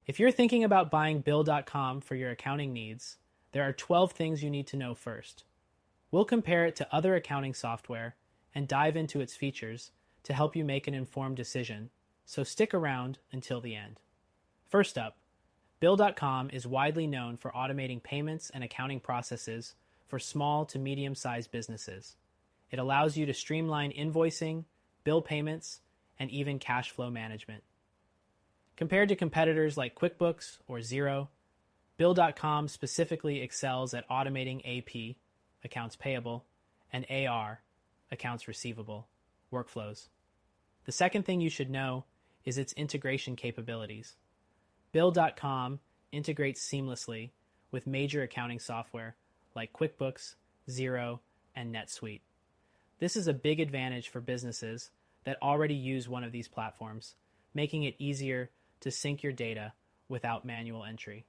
If you're thinking about buying Bill.com for your accounting needs, there are 12 things you need to know first. We'll compare it to other accounting software and dive into its features to help you make an informed decision, so stick around until the end. First up, Bill.com is widely known for automating payments and accounting processes for small to medium-sized businesses. It allows you to streamline invoicing, bill payments, and even cash flow management. Compared to competitors like QuickBooks or Xero, Bill.com specifically excels at automating AP, accounts payable, and AR, accounts receivable, workflows. The second thing you should know is its integration capabilities. Bill.com integrates seamlessly with major accounting software like QuickBooks, Xero, and NetSuite. This is a big advantage for businesses that already use one of these platforms, making it easier to sync your data without manual entry.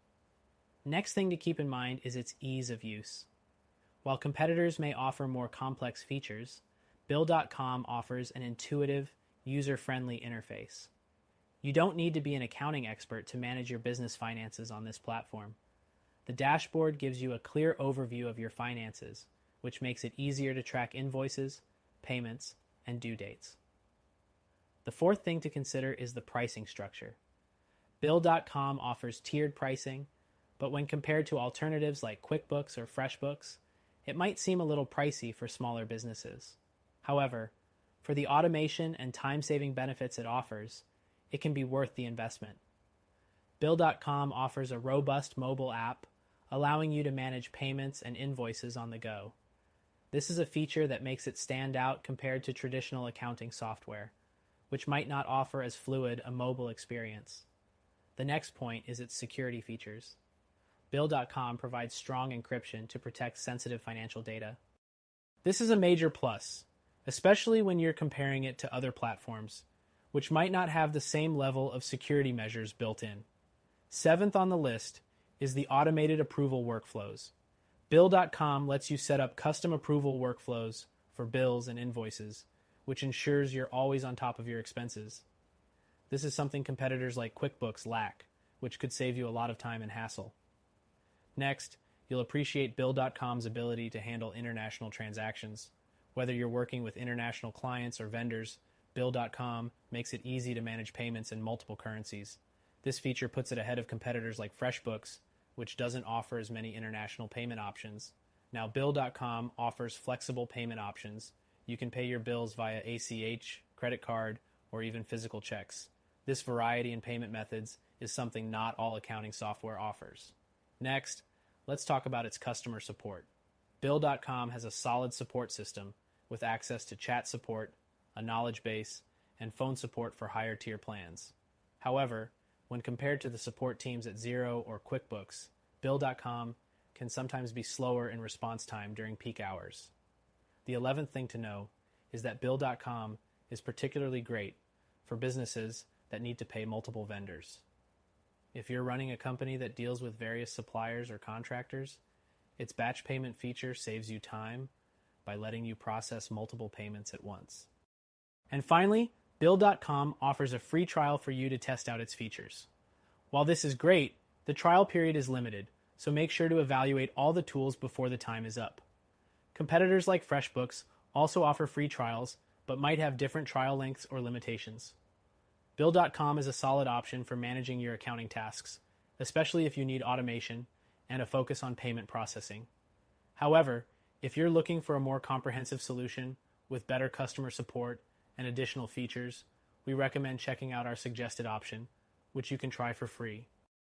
Next thing to keep in mind is its ease of use. While competitors may offer more complex features, Bill.com offers an intuitive, user-friendly interface. You don't need to be an accounting expert to manage your business finances on this platform. The dashboard gives you a clear overview of your finances, which makes it easier to track invoices, payments, and due dates. The fourth thing to consider is the pricing structure. Bill.com offers tiered pricing, but when compared to alternatives like QuickBooks or FreshBooks, it might seem a little pricey for smaller businesses. However, for the automation and time-saving benefits it offers, it can be worth the investment. Bill.com offers a robust mobile app, allowing you to manage payments and invoices on the go. This is a feature that makes it stand out compared to traditional accounting software, which might not offer as fluid a mobile experience. The next point is its security features. Bill.com provides strong encryption to protect sensitive financial data. This is a major plus, especially when you're comparing it to other platforms, which might not have the same level of security measures built in. Seventh on the list is the automated approval workflows. Bill.com lets you set up custom approval workflows for bills and invoices, which ensures you're always on top of your expenses. This is something competitors like QuickBooks lack, which could save you a lot of time and hassle. Next, you'll appreciate Bill.com's ability to handle international transactions. Whether you're working with international clients or vendors, Bill.com makes it easy to manage payments in multiple currencies. This feature puts it ahead of competitors like FreshBooks, which doesn't offer as many international payment options. Now, Bill.com offers flexible payment options. You can pay your bills via ACH, credit card, or even physical checks. This variety in payment methods is something not all accounting software offers. Next, let's talk about its customer support. Bill.com has a solid support system with access to chat support, a knowledge base, and phone support for higher tier plans. However, when compared to the support teams at Xero or QuickBooks, Bill.com can sometimes be slower in response time during peak hours. The 11th thing to know is that Bill.com is particularly great for businesses that need to pay multiple vendors. If you're running a company that deals with various suppliers or contractors, its batch payment feature saves you time by letting you process multiple payments at once. And finally, Bill.com offers a free trial for you to test out its features. While this is great, the trial period is limited, so make sure to evaluate all the tools before the time is up. Competitors like FreshBooks also offer free trials, but might have different trial lengths or limitations. Bill.com is a solid option for managing your accounting tasks, especially if you need automation and a focus on payment processing. However, if you're looking for a more comprehensive solution with better customer support and additional features, we recommend checking out our suggested option, which you can try for free.